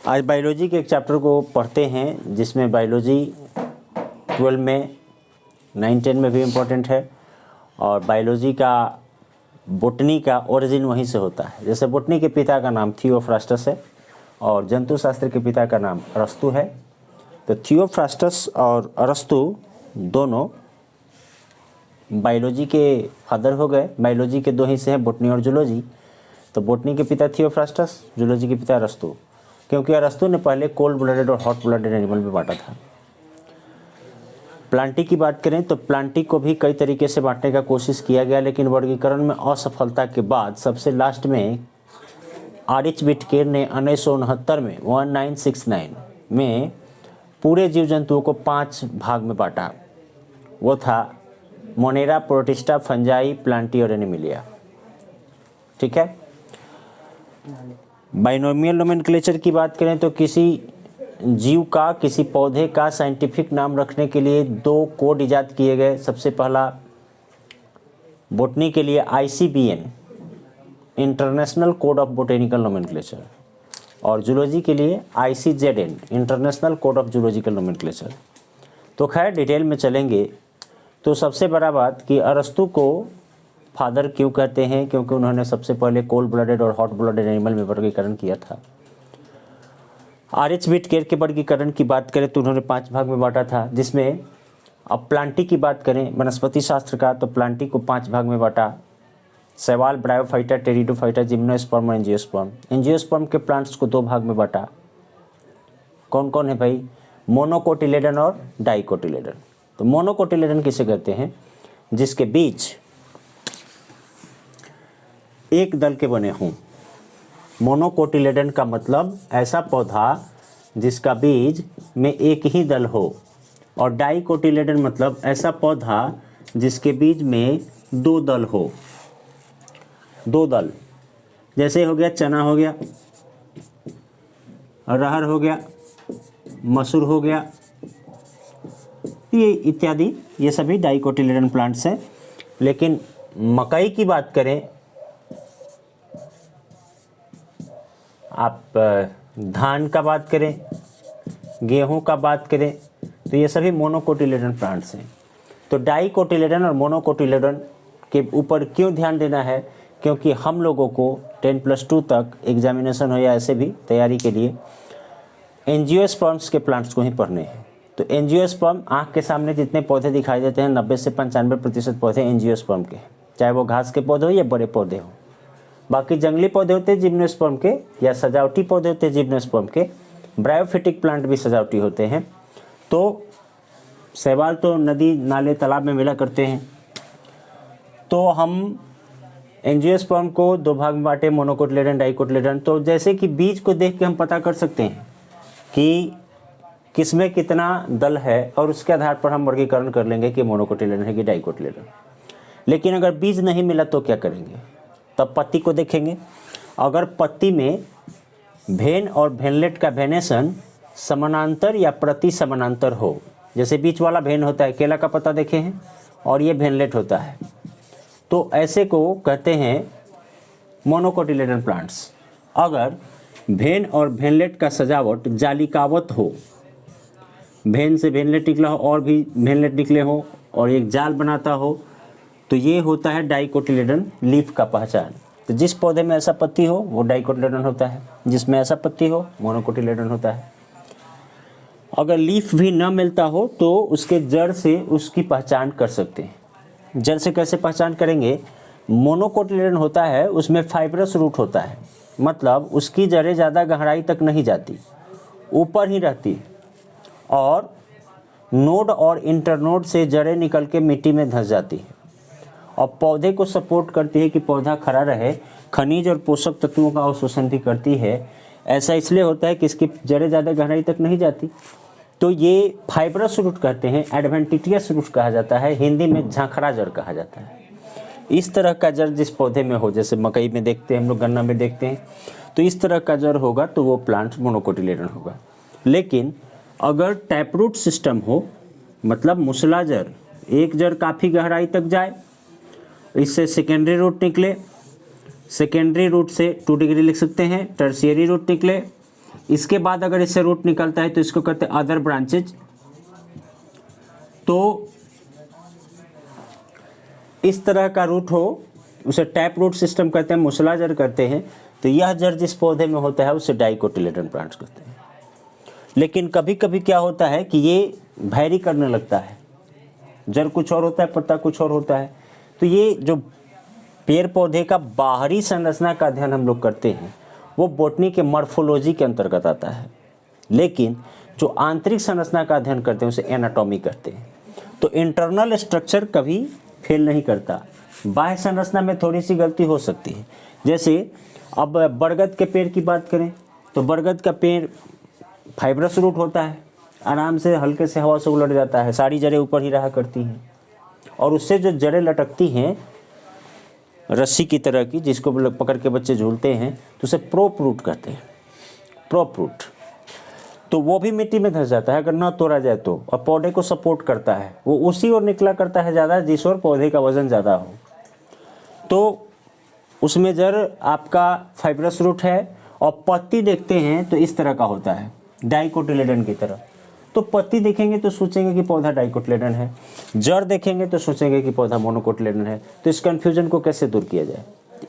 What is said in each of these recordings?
आज बायोलॉजी के एक चैप्टर को पढ़ते हैं जिसमें बायोलॉजी 12 में 9, 10 में भी इम्पोर्टेंट है और बायोलॉजी का बोटनी का ओरिजिन वहीं से होता है। जैसे बोटनी के पिता का नाम थियोफ्रास्टस है और जंतु शास्त्र के पिता का नाम अरस्तु है। तो थियोफ्रास्टस और अरस्तु दोनों बायोलॉजी के फादर हो गए। बायोलॉजी के दो हिस्से हैं, बोटनी और जूलॉजी। तो बोटनी के पिता थियोफ्रास्टस, जूलॉजी के पिता अरस्तु, क्योंकि अरस्तु ने पहले कोल्ड ब्लडेड और हॉट ब्लडेड एनिमल में बांटा था। प्लांटी की बात करें तो प्लांटी को भी कई तरीके से बांटने का कोशिश किया गया, लेकिन वर्गीकरण में असफलता के बाद सबसे लास्ट में आरिच विटकेर ने 1969 में 1969 में पूरे जीव जंतुओं को 5 भाग में बांटा। वो था मोनेरा, प्रोटिस्टा, फंजाई, प्लांटी और एनिमिलिया। ठीक है। बाइनोमियल नोमेनक्लेचर की बात करें तो किसी जीव का, किसी पौधे का साइंटिफिक नाम रखने के लिए 2 कोड इजाद किए गए। सबसे पहला बोटनी के लिए ICBN, international code of botanical nomenclature, और जूलॉजी के लिए ICZN, international code of zoological nomenclature. तो खैर डिटेल में चलेंगे तो सबसे बड़ा बात कि अरस्तु को फादर क्यों कहते हैं, क्योंकि उन्होंने सबसे पहले कोल्ड ब्लडेड और हॉट ब्लडेड एनिमल में वर्गीकरण किया था। आरिच विटकेर के वर्गीकरण की बात करें तो उन्होंने 5 भाग में बांटा था, जिसमें अब प्लांटी की बात करें वनस्पति शास्त्र का तो प्लांटी को 5 भाग में बांटा। शैवाल, ब्रायोफाइटा, टेरिडोफाइटा, जिम्नोस्पर्म और एंजियोस्पर्म। एंजियोस्पर्म के प्लांट्स को 2 भाग में बांटा। कौन कौन है भाई? मोनोकोटिलेडन और डाइकोटिलेडन। तो मोनोकोटिलेडन किसे कहते हैं? जिसके बीज एक दल के बने हों। मोनोकोटिलेडन का मतलब ऐसा पौधा जिसका बीज में एक ही दल हो, और डाइकोटिलेडन मतलब ऐसा पौधा जिसके बीज में 2 दल हो। 2 दल जैसे हो गया चना हो गया, अरहर हो गया, मसूर हो गया, ये इत्यादि, ये सभी डाइकोटिलेडन प्लांट्स हैं। लेकिन मकई की बात करें, आप धान का बात करें, गेहूं का बात करें, तो ये सभी मोनोकोटिलेडन प्लांट्स हैं। तो डाइकोटिलेडन और मोनोकोटिलेडन के ऊपर क्यों ध्यान देना है? क्योंकि हम लोगों को 10+2 तक एग्जामिनेशन हो या ऐसे भी तैयारी के लिए एंजियोस्पर्म्स के प्लांट्स को ही पढ़ने हैं। तो एंजियोस्पर्म, आँख के सामने जितने पौधे दिखाई देते हैं 90 से 95% पौधे एंजियोस्पर्म के हैं, चाहे वो घास के पौधे हो या बड़े पौधे हो। बाकी जंगली पौधे होते हैं जिम्नोस्पर्म के, या सजावटी पौधे होते हैं जिम्नोस्पर्म के। ब्रायोफिटिक प्लांट भी सजावटी होते हैं। तो शैवाल तो नदी, नाले, तालाब में मिला करते हैं। तो हम एंजियोस्पर्म को 2 भाग में बांटे, मोनोकोटिलेडन, डाइकोटिलेडन। तो जैसे कि बीज को देख के हम पता कर सकते हैं कि किसमें कितना दल है, और उसके आधार पर हम वर्गीकरण कर लेंगे कि मोनोकोटिलेडन है कि डाइकोटिलेडन। लेकिन अगर बीज नहीं मिला तो क्या करेंगे? तब पत्ती को देखेंगे। अगर पत्ती में भेन और भेनलेट का वेनेशन समानांतर या प्रति समानांतर हो, जैसे बीच वाला भेन होता है, केला का पत्ता देखे हैं, और ये भेनलेट होता है, तो ऐसे को कहते हैं मोनोकोटिलेडन प्लांट्स। अगर भेन और भेनलेट का सजावट जालिकावत हो, भेन से भेनलेट निकला हो और भी भेनलेट निकले हो और एक जाल बनाता हो, तो ये होता है डाइकोटिलेडन लीफ का पहचान। तो जिस पौधे में ऐसा पत्ती हो वो डाइकोटिलेडन होता है, जिसमें ऐसा पत्ती हो मोनोकोटिलेडन होता है। अगर लीफ भी न मिलता हो तो उसके जड़ से उसकी पहचान कर सकते हैं। जड़ से कैसे पहचान करेंगे? मोनोकोटिलेडन होता है, उसमें फाइब्रस रूट होता है, मतलब उसकी जड़ें ज़्यादा गहराई तक नहीं जाती, ऊपर ही रहती, और नोड और इंटरनोड से जड़ें निकल के मिट्टी में धंस जाती है और पौधे को सपोर्ट करती है कि पौधा खड़ा रहे। खनिज और पोषक तत्वों का अवशोषण भी करती है। ऐसा इसलिए होता है कि इसकी जड़ें ज़्यादा गहराई तक नहीं जाती। तो ये फाइब्रस रूट कहते हैं, एडवेंटिटियस रूट कहा जाता है, हिंदी में झांखड़ा जड़ कहा जाता है। इस तरह का जड़ जिस पौधे में हो, जैसे मकई में देखते हैं हम लोग, गन्ना में देखते हैं, तो इस तरह का जड़ होगा तो वो प्लांट मोनोकोटिलेडन होगा। लेकिन अगर टैपरूट सिस्टम हो, मतलब मूसला जड़, एक जड़ काफ़ी गहराई तक जाए, इससे सेकेंडरी रूट निकले, सेकेंडरी रूट से 2 डिग्री लिख सकते हैं, टर्शियरी रूट निकले, इसके बाद अगर इससे रूट निकलता है तो इसको कहते हैं अदर ब्रांचेज। तो इस तरह का रूट हो उसे टैप रूट सिस्टम कहते हैं, मूसला जड़ कहते हैं। तो यह जड़ जिस पौधे में होता है उसे डाइकोटिलेडन प्लांट्स कहते हैं। लेकिन कभी कभी क्या होता है कि ये वैरी करने लगता है, जड़ कुछ और होता है, पत्ता कुछ और होता है। तो ये जो पेड़ पौधे का बाहरी संरचना का अध्ययन हम लोग करते हैं वो बॉटनी के मॉर्फोलॉजी के अंतर्गत आता है, लेकिन जो आंतरिक संरचना का अध्ययन करते हैं उसे एनाटॉमी कहते हैं। तो इंटरनल स्ट्रक्चर कभी फेल नहीं करता, बाह्य संरचना में थोड़ी सी गलती हो सकती है। जैसे अब बरगद के पेड़ की बात करें तो बरगद का पेड़ फाइब्रस रूट होता है, आराम से हल्के से हवा से उलट जाता है, सारी जड़ें ऊपर ही रहा करती हैं, और उससे जो जड़ें लटकती हैं रस्सी की तरह की, जिसको पकड़ के बच्चे झूलते हैं, तो उसे प्रोप रूट कहते हैं, प्रोप रूट। तो वो भी मिट्टी में धंस जाता है अगर ना तोड़ा जाए तो, और पौधे को सपोर्ट करता है, वो उसी ओर निकला करता है ज़्यादा जिस ओर पौधे का वजन ज़्यादा हो। तो उसमें जड़ आपका फाइब्रस रूट है, और पत्ती देखते हैं तो इस तरह का होता है, डाइकोटिलेडन की तरह। तो पत्ती देखेंगे तो सोचेंगे कि पौधा डाइकोटिलेडन है, जड़ देखेंगे तो सोचेंगे कि पौधा मोनोकोटिलेडन है। तो इस कन्फ्यूजन को कैसे दूर किया जाए?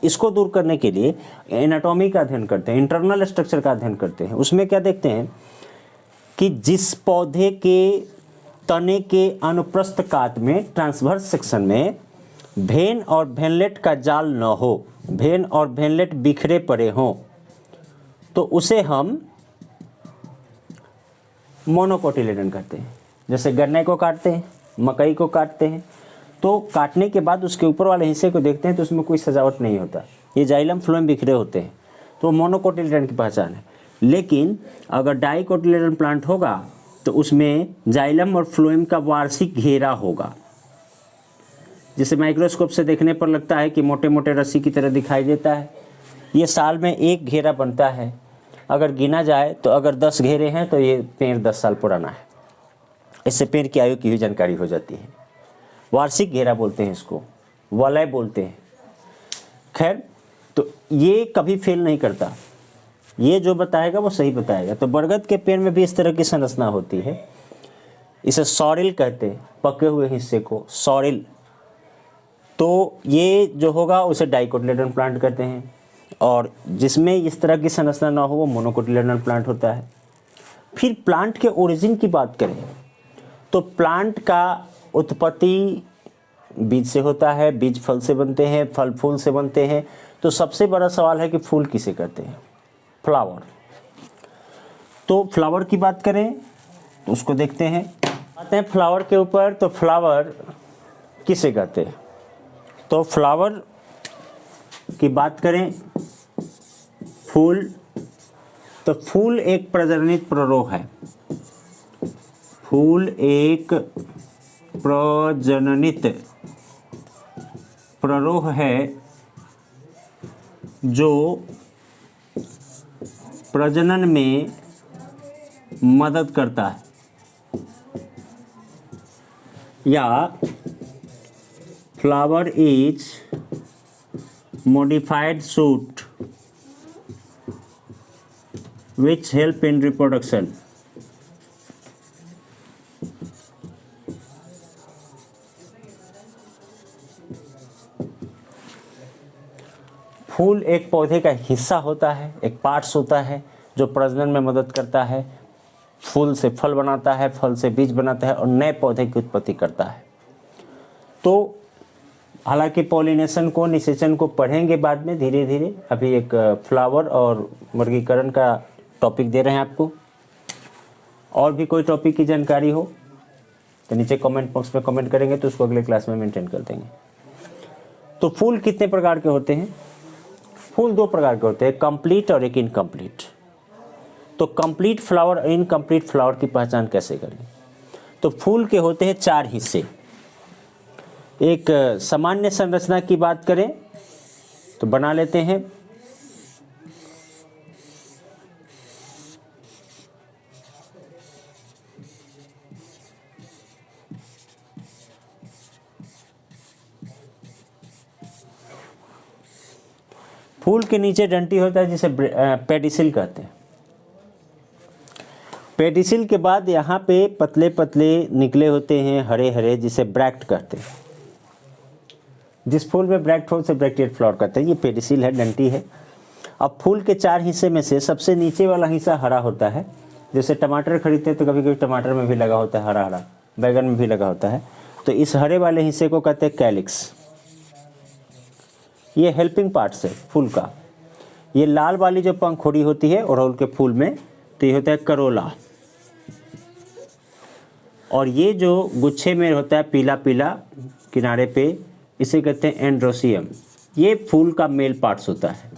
इसको दूर करने के लिए एनाटॉमी का अध्ययन करते हैं, इंटरनल स्ट्रक्चर का अध्ययन करते हैं। उसमें क्या देखते हैं कि जिस पौधे के तने के अनुप्रस्थ काट में, ट्रांसवर्स सेक्शन में भेन और भेनलेट का जाल न हो, भेन और भेनलेट बिखरे पड़े हों, तो उसे हम मोनोकोटिलेडन कहते हैं। जैसे गन्ने को काटते हैं, मकई को काटते हैं, तो काटने के बाद उसके ऊपर वाले हिस्से को देखते हैं तो उसमें कोई सजावट नहीं होता, ये जाइलम फ्लोएम बिखरे होते हैं, तो मोनोकोटिलेडन की पहचान है। लेकिन अगर डाइकोटिलेडन प्लांट होगा तो उसमें जाइलम और फ्लोएम का वार्षिक घेरा होगा, जिसे माइक्रोस्कोप से देखने पर लगता है कि मोटे मोटे रस्सी की तरह दिखाई देता है। ये साल में एक घेरा बनता है, अगर गिना जाए तो अगर 10 घेरे हैं तो ये पेड़ 10 साल पुराना है। इससे पेड़ की आयु की भी जानकारी हो जाती है। वार्षिक घेरा बोलते हैं इसको, वलय बोलते हैं। खैर, तो ये कभी फेल नहीं करता, ये जो बताएगा वो सही बताएगा। तो बरगद के पेड़ में भी इस तरह की संरचना होती है, इसे सॉरिल कहते हैं, पके हुए हिस्से को सॉरिल। तो ये जो होगा उसे डाइकोटिलेडन प्लांट कहते हैं, और जिसमें इस तरह की संरचना ना हो वो मोनोकोटिलेडन प्लांट होता है। फिर प्लांट के ओरिजिन की बात करें तो प्लांट का उत्पत्ति बीज से होता है, बीज फल से बनते हैं, फल फूल से बनते हैं। तो सबसे बड़ा सवाल है कि फूल किसे कहते हैं? फ्लावर। तो फ्लावर की बात करें तो उसको देखते हैं, आते हैं फ्लावर के ऊपर। तो फ्लावर किसे कहते हैं? तो फ्लावर की बात करें, फूल, तो फूल एक प्रजननित प्ररोह है, फूल एक प्रजननित प्ररोह है जो प्रजनन में मदद करता है, या flower is modified shoot which help in reproduction। फूल एक पौधे का हिस्सा होता है, एक पार्ट्स होता है जो प्रजनन में मदद करता है, फूल से फल बनाता है, फल से बीज बनाता है और नए पौधे की उत्पत्ति करता है। तो हालांकि पॉलिनेशन को, निषेचन को पढ़ेंगे बाद में धीरे धीरे, अभी एक फ्लावर और वर्गीकरण का टॉपिक दे रहे हैं आपको। और भी कोई टॉपिक की जानकारी हो तो नीचे कमेंट बॉक्स में कमेंट करेंगे तो उसको अगले क्लास में मेंटेन कर देंगे। तो फूल कितने प्रकार के होते हैं? फूल 2 प्रकार के होते हैं, कंप्लीट और एक इनकम्प्लीट। तो कंप्लीट फ्लावर और इनकम्प्लीट फ्लावर की पहचान कैसे करें? तो फूल के होते हैं 4 हिस्से। एक सामान्य संरचना की बात करें तो बना लेते हैं। फूल के नीचे डंटी होता है जिसे पेडिसिल कहते हैं। पेडिसिल के बाद यहाँ पे पतले पतले निकले होते हैं हरे हरे, जिसे ब्रैक्ट कहते हैं। जिस फूल में ब्रैक्ट हो उसे ब्रैक्टेड फ्लावर कहते हैं। ये पेडिसिल है, डंटी है। अब फूल के 4 हिस्से में से सबसे नीचे वाला हिस्सा हरा होता है। जैसे टमाटर खरीदते हैं तो कभी कभी टमाटर में भी लगा होता है हरा हरा, बैगन में भी लगा होता है। तो इस हरे वाले हिस्से को कहते हैं कैलिक्स। ये हेल्पिंग पार्ट्स है फूल का। ये लाल वाली जो पंखुड़ी होती है अड़हुल के फूल में, तो ये होता है करोला। और ये जो गुच्छे में होता है पीला पीला किनारे पे, इसे कहते हैं एंड्रोसियम। ये फूल का मेल पार्ट्स होता है,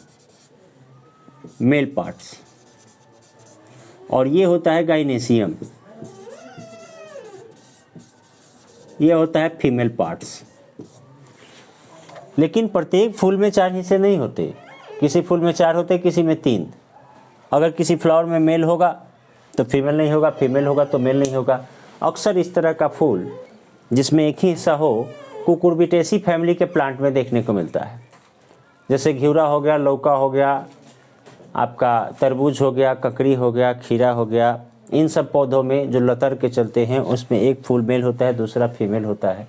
मेल पार्ट्स। और ये होता है गाइनेसियम, ये होता है फीमेल पार्ट्स। लेकिन प्रत्येक फूल में 4 हिस्से नहीं होते। किसी फूल में 4 होते, किसी में 3। अगर किसी फ्लावर में मेल होगा तो फीमेल नहीं होगा, फीमेल होगा तो मेल नहीं होगा। अक्सर इस तरह का फूल जिसमें एक ही हिस्सा हो कुकुरबिटेसी फैमिली के प्लांट में देखने को मिलता है। जैसे घिउरा हो गया, लौका हो गया, आपका तरबूज हो गया, ककड़ी हो गया, खीरा हो गया। इन सब पौधों में जो लतर के चलते हैं उसमें एक फूल मेल होता है, दूसरा फीमेल होता है।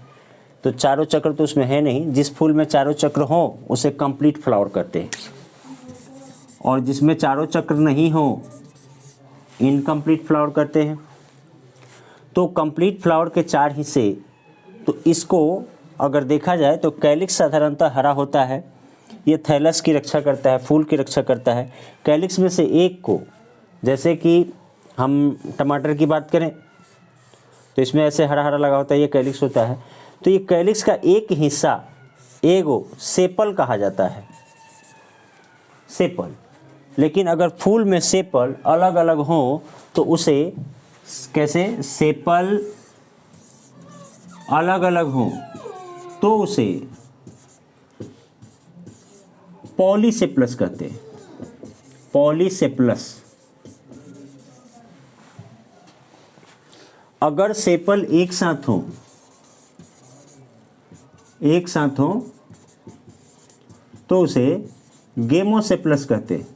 तो चारों चक्र तो उसमें है नहीं। जिस फूल में चारों चक्र हो उसे कंप्लीट फ्लावर कहते हैं, और जिसमें चारों चक्र नहीं हो इनकम्प्लीट फ्लावर कहते हैं। तो कंप्लीट फ्लावर के 4 हिस्से, तो इसको अगर देखा जाए तो कैलिक्स साधारणतः हरा होता है। ये थैलस की रक्षा करता है, फूल की रक्षा करता है। कैलिक्स में से एक को, जैसे कि हम टमाटर की बात करें तो इसमें ऐसे हरा हरा लगा होता है, ये कैलिक्स होता है। तो ये कैलिक्स का एक हिस्सा एगो सेपल कहा जाता है, सेपल। लेकिन अगर फूल में सेपल अलग अलग हो तो उसे कैसे, सेपल अलग अलग हो तो उसे पॉलीसेप्लस कहते हैं, पॉलीसेप्लस। अगर सेपल एक साथ हो तो उसे गेमोसेप्लस कहते हैं।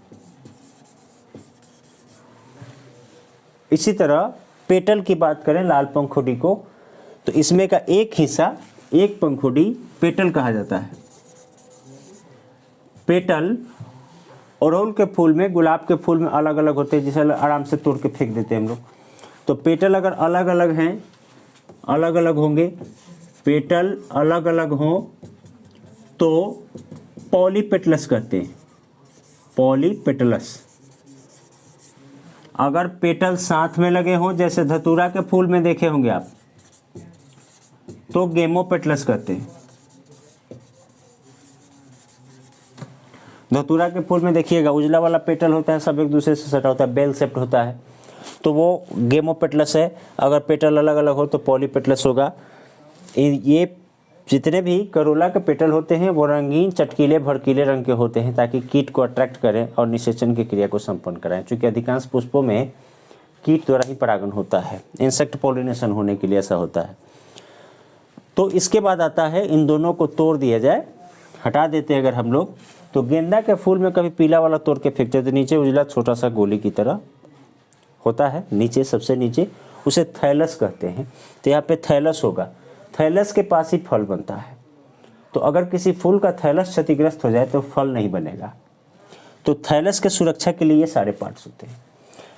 इसी तरह पेटल की बात करें, लाल पंखुड़ी को, तो इसमें का एक हिस्सा, एक पंखुड़ी पेटल कहा जाता है। पेटल अड़हुल के फूल में, गुलाब के फूल में अलग अलग होते हैं, जिसे आराम से तोड़ के फेंक देते हैं हम लोग। तो पेटल अगर अलग अलग हैं, अलग अलग होंगे, पेटल अलग अलग हों तो पॉलीपेटलस कहते हैं, पॉलीपेटलस। अगर पेटल साथ में लगे हों, जैसे धतूरा के फूल में देखे होंगे आप, तो गेमोपेटलस कहते हैं। धतूरा के फूल में देखिएगा उजला वाला पेटल होता है, सब एक दूसरे से सटा होता है, बेल शेप्ड होता है, तो वो गेमोपेटलस है। अगर पेटल अलग अलग हो तो पॉलीपेटलस होगा। ये जितने भी करोला के पेटल होते हैं वो रंगीन, चटकीले, भड़कीले रंग के होते हैं ताकि कीट को अट्रैक्ट करें और निषेचन की क्रिया को संपन्न कराएं। चूँकि अधिकांश पुष्पों में कीट द्वारा ही परागण होता है, इंसेक्ट पॉलिनेशन होने के लिए ऐसा होता है। तो इसके बाद आता है, इन दोनों को तोड़ दिया जाए, हटा देते हैं अगर हम लोग, तो गेंदा के फूल में कभी पीला वाला तोड़ के फेंकते हैं तो नीचे उजला छोटा सा गोली की तरह होता है, नीचे सबसे नीचे, उसे थैलस कहते हैं। तो यहाँ पे थैलस होगा, थैलस के पास ही फल बनता है। तो अगर किसी फूल का थैलस क्षतिग्रस्त हो जाए तो फल नहीं बनेगा। तो थैलस के सुरक्षा के लिए ये सारे पार्ट्स होते हैं।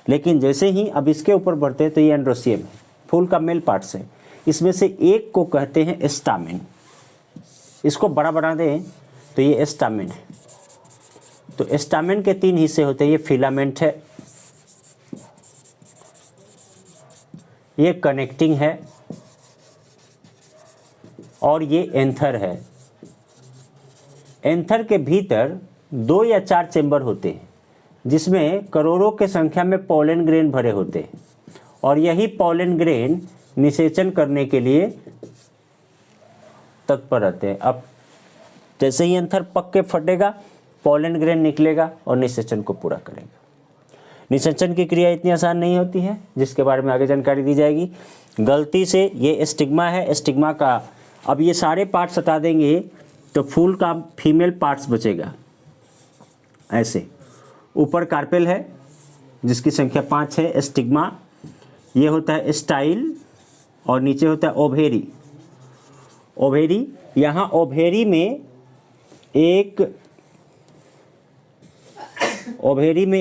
लेकिन जैसे ही अब इसके ऊपर बढ़ते हैं तो ये एंड्रोसियम है, फूल का मेल पार्ट्स है। इसमें से एक को कहते हैं स्टामेन। इसको बड़ा बना दें तो ये स्टामेन है। तो स्टामेन के 3 हिस्से होते हैं, ये फिलामेंट है, ये कनेक्टिंग है, और ये एंथर है। एंथर के भीतर 2 या 4 चेंबर होते हैं जिसमें करोड़ों के संख्या में पॉलन ग्रेन भरे होते हैं, और यही पॉलन ग्रेन निषेचन करने के लिए तत्पर रहते हैं। अब जैसे ही एंथर पक के फटेगा, पॉलन ग्रेन निकलेगा और निषेचन को पूरा करेगा। निषेचन की क्रिया इतनी आसान नहीं होती है, जिसके बारे में आगे जानकारी दी जाएगी। गलती से ये स्टिग्मा है, स्टिग्मा का अब ये सारे पार्ट्स हटा देंगे तो फूल का फीमेल पार्ट्स बचेगा। ऐसे ऊपर कार्पेल है जिसकी संख्या 5 है, स्टिग्मा, ये होता है स्टाइल और नीचे होता है ओवेरी। ओवेरी, यहाँ ओवेरी में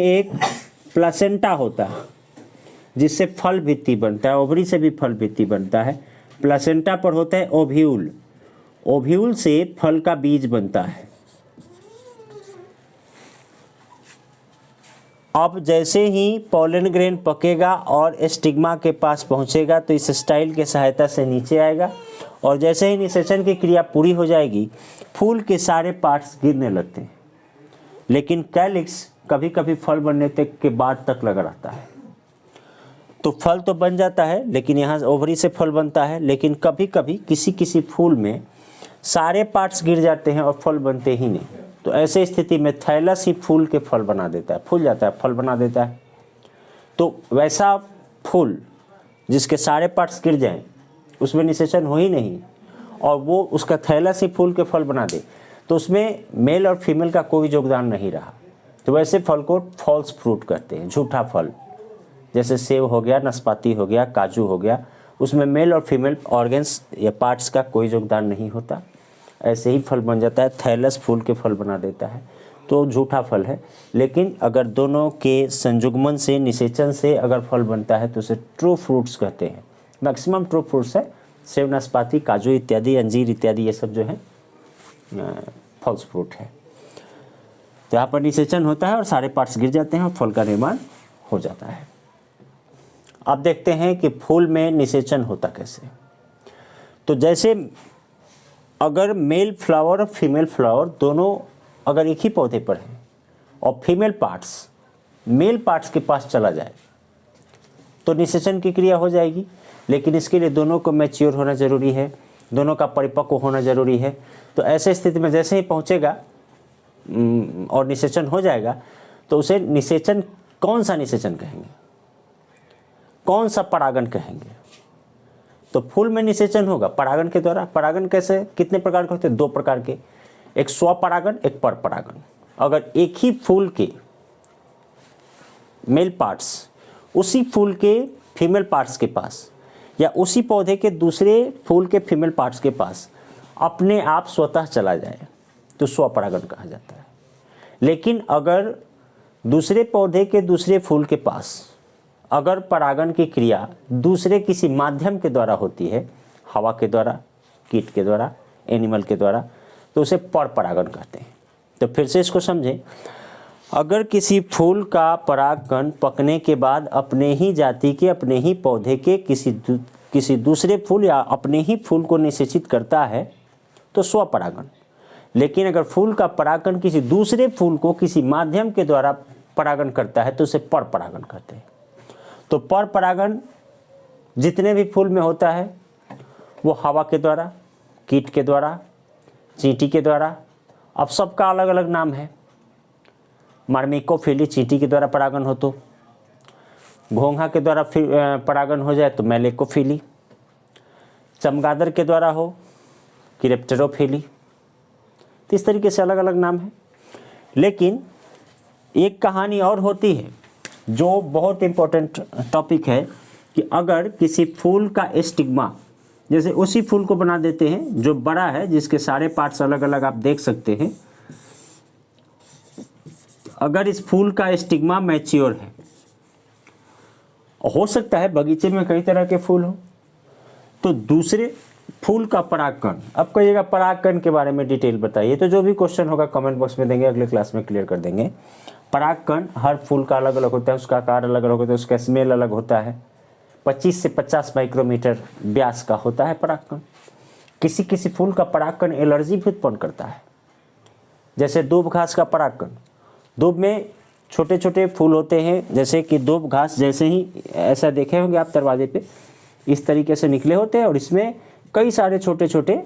एक प्लासेंटा होता है जिससे फल भित्ति बनता है। ओवरी से भी फल भित्ति बनता है। प्लासेंटा पर होता है ओव्यूल। ओव्यूल से फल का बीज बनता है। अब जैसे ही पोलन ग्रेन पकेगा और स्टिग्मा के पास पहुंचेगा तो इस स्टाइल के सहायता से नीचे आएगा, और जैसे ही निषेचन की क्रिया पूरी हो जाएगी फूल के सारे पार्ट्स गिरने लगते हैं। लेकिन कैलिक्स कभी कभी फल बनने तक के बाद तक लगा रहता है। तो फल तो बन जाता है, लेकिन यहाँ ओवरी से फल बनता है, लेकिन कभी कभी किसी किसी फूल में सारे पार्ट्स गिर जाते हैं और फल बनते ही नहीं। तो ऐसे स्थिति में थैलस ही फूल के फल बना देता है, फूल जाता है, फल बना देता है। तो वैसा फूल जिसके सारे पार्ट्स गिर जाएं, उसमें निषेचन हो ही नहीं और वो उसका थैलस ही फूल के फल बना दे, तो उसमें मेल और फीमेल का कोई योगदान नहीं रहा। तो वैसे फल को फॉल्स फ्रूट कहते हैं, झूठा फल। जैसे सेब हो गया, नाशपाती हो गया, काजू हो गया, उसमें मेल और फीमेल ऑर्गन्स या पार्ट्स का कोई योगदान नहीं होता, ऐसे ही फल बन जाता है। थैलस फूल के फल बना देता है, तो झूठा फल है। लेकिन अगर दोनों के संयुग्मन से, निषेचन से अगर फल बनता है तो उसे ट्रू फ्रूट्स कहते हैं। मैक्सिमम ट्रू फ्रूट्स है सेब, नाशपाती, काजू इत्यादि, अंजीर इत्यादि, ये सब जो है फॉल्स फ्रूट है। तो यहाँ पर निषेचन होता है और सारे पार्ट्स गिर जाते हैं और फल का निर्माण हो जाता है। अब देखते हैं कि फूल में निषेचन होता कैसे। तो जैसे अगर मेल फ्लावर और फीमेल फ्लावर दोनों अगर एक ही पौधे पर हैं और फीमेल पार्ट्स मेल पार्ट्स के पास चला जाए तो निषेचन की क्रिया हो जाएगी। लेकिन इसके लिए दोनों को मैच्योर होना ज़रूरी है, दोनों का परिपक्व होना ज़रूरी है। तो ऐसे स्थिति में जैसे ही पहुँचेगा और निषेचन हो जाएगा तो उसे निषेचन, कौन सा निषेचन कहेंगे, कौन सा परागण कहेंगे। तो फूल में निषेचन होगा परागण के द्वारा। परागण कैसे, कितने प्रकार के होते हैं? 2 प्रकार के, एक स्वपरागण, एक परपरागण। अगर एक ही फूल के मेल पार्ट्स उसी फूल के फीमेल पार्ट्स के पास या उसी पौधे के दूसरे फूल के फीमेल पार्ट्स के पास अपने आप स्वतः चला जाए तो स्वपरागण कहा जाता है। लेकिन अगर दूसरे पौधे के दूसरे फूल के पास अगर परागण की क्रिया दूसरे किसी माध्यम के द्वारा होती है, हवा के द्वारा, कीट के द्वारा, एनिमल के द्वारा, तो उसे परपरागण कहते हैं। तो फिर से इसको समझें। अगर किसी फूल का परागकण पकने के बाद अपने ही जाति के, अपने ही पौधे के किसी दूसरे फूल या अपने ही फूल को निषेचित करता है तो स्वपरागण। लेकिन अगर फूल का परागकण किसी दूसरे फूल को किसी माध्यम के द्वारा परागण करता है तो उसे परपरागण कहते हैं। तो परपरागण जितने भी फूल में होता है वो हवा के द्वारा, कीट के द्वारा, चींटी के द्वारा, अब सबका अलग अलग नाम है। मार्मिकोफिली चींटी के द्वारा परागण हो तो, घोंघा के द्वारा परागण हो जाए तो मैलेकोफिली, चमगादड़ के द्वारा हो क्रिप्टेरोफिली। तो इस तरीके से अलग अलग नाम है। लेकिन एक कहानी और होती है जो बहुत इम्पोर्टेंट टॉपिक है कि अगर किसी फूल का स्टिग्मा, जैसे उसी फूल को बना देते हैं जो बड़ा है, जिसके सारे पार्ट्स अलग अलग आप देख सकते हैं, अगर इस फूल का स्टिग्मा मैच्योर है, हो सकता है बगीचे में कई तरह के फूल हो, तो दूसरे फूल का परागकण, अब कहिएगा परागकण के बारे में डिटेल बताइए, तो जो भी क्वेश्चन होगा कमेंट बॉक्स में देंगे, अगले क्लास में क्लियर कर देंगे। परागकण हर फूल का अलग अलग होता है, उसका आकार अलग अलग होता है, उसका स्मेल अलग होता है। 25 से 50 माइक्रोमीटर व्यास का होता है परागकण। किसी किसी फूल का परागकण एलर्जी भी उत्पन्न करता है, जैसे दूब घास का परागकण। दूब में छोटे छोटे फूल होते हैं, जैसे कि दूब घास जैसे ही ऐसा देखे होंगे आप दरवाजे पे, इस तरीके से निकले होते हैं और इसमें कई सारे छोटे छोटे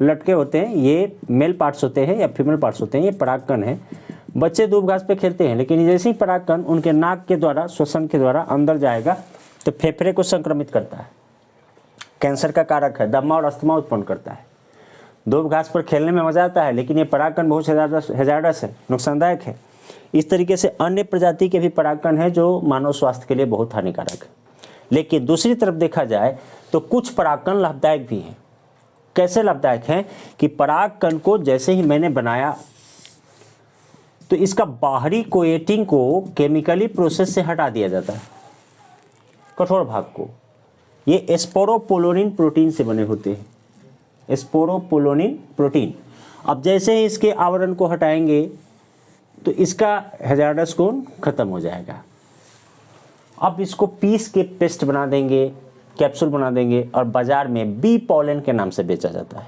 लटके होते हैं। ये मेल पार्ट्स होते हैं या फीमेल पार्ट्स होते हैं, ये परागकण है। बच्चे दूब घास पे खेलते हैं, लेकिन जैसे ही परागकण उनके नाक के द्वारा, श्वसन के द्वारा अंदर जाएगा तो फेफड़े को संक्रमित करता है, कैंसर का कारक है, दमा और अस्थमा उत्पन्न करता है। दूब घास पर खेलने में मजा आता है, लेकिन ये परागकण बहुत हैजार्डस है, नुकसानदायक है। इस तरीके से अन्य प्रजाति के भी परागकण हैं जो मानव स्वास्थ्य के लिए बहुत हानिकारक है। लेकिन दूसरी तरफ देखा जाए तो कुछ परागकण लाभदायक भी हैं। कैसे लाभदायक हैं कि परागकण को जैसे ही मैंने बनाया तो इसका बाहरी कोएटिंग को केमिकली प्रोसेस से हटा दिया जाता है, कठोर भाग को। ये स्पोरोपोलोनिन प्रोटीन से बने होते हैं, स्पोरोपोलोनिन प्रोटीन। अब जैसे ही इसके आवरण को हटाएंगे तो इसका हैजार्डस कोण खत्म हो जाएगा। अब इसको पीस के पेस्ट बना देंगे, कैप्सूल बना देंगे और बाजार में बी पॉलन के नाम से बेचा जाता है,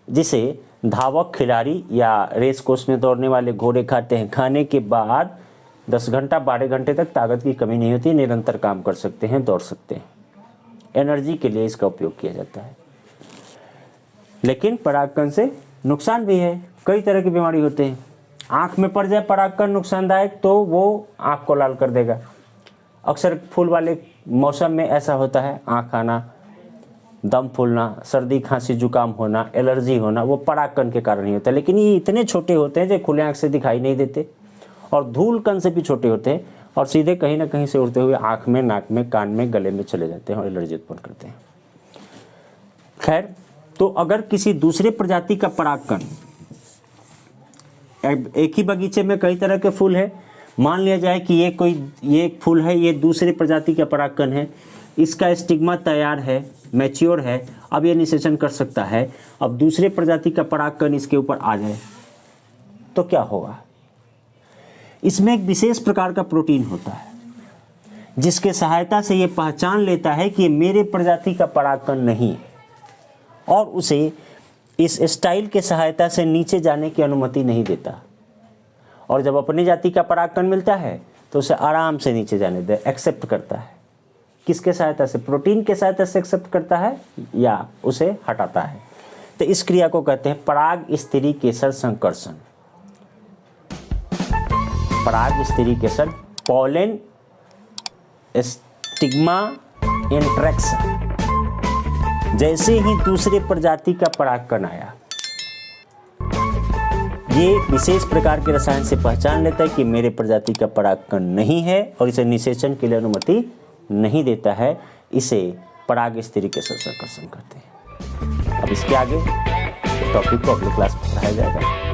जिसे धावक खिलाड़ी या रेस कोर्स में दौड़ने वाले घोड़े खाते हैं। खाने के बाद 10 घंटा 12 घंटे तक ताकत की कमी नहीं होती, निरंतर काम कर सकते हैं, दौड़ सकते हैं। एनर्जी के लिए इसका उपयोग किया जाता है। लेकिन परागकण से नुकसान भी है, कई तरह की बीमारी होते हैं। आँख में पड़ जाए परागकण नुकसानदायक तो वो आँख को लाल कर देगा। अक्सर फूल वाले मौसम में ऐसा होता है, आँख आना, दम फूलना, सर्दी खांसी जुकाम होना, एलर्जी होना, वो परागकण के कारण ही होता है। लेकिन ये इतने छोटे होते हैं जो खुले आँख से दिखाई नहीं देते और धूल कण से भी छोटे होते हैं और सीधे कहीं ना कहीं से उड़ते हुए आँख में, नाक में, कान में, गले में चले जाते हैं और एलर्जी उत्पन्न करते हैं। खैर, तो अगर किसी दूसरे प्रजाति का परागकण, एक ही बगीचे में कई तरह के फूल है, मान लिया जाए कि ये एक फूल है, ये दूसरे प्रजाति का परागकण है, इसका स्टिग्मा तैयार है, मैच्योर है, अब ये निषेचन कर सकता है। अब दूसरे प्रजाति का परागकण इसके ऊपर आ जाए तो क्या होगा? इसमें एक विशेष प्रकार का प्रोटीन होता है जिसके सहायता से ये पहचान लेता है कि ये मेरे प्रजाति का परागकण नहीं है और उसे इस स्टाइल के सहायता से नीचे जाने की अनुमति नहीं देता। और जब अपनी जाति का परागकण मिलता है तो उसे आराम से नीचे जाने दे, एक्सेप्ट करता है। किसके सहायता से? प्रोटीन के सहायता से एक्सेप्ट करता है या उसे हटाता है। तो इस क्रिया को कहते हैं पराग स्थिरीकेसर संकर्षण। पराग स्थिरीकेसर, पॉलन स्टिग्मा इंटरेक्शन। जैसे ही दूसरे प्रजाति का परागकण आया, ये विशेष प्रकार के रसायन से पहचान लेता है कि मेरे प्रजाति का परागकण नहीं है और इसे निषेचन के लिए अनुमति नहीं देता है। इसे पराग स्थिरीकेसर संकर्षण कहते हैं। अब इसके आगे टॉपिक को अगली क्लास में पढ़ाया जाएगा।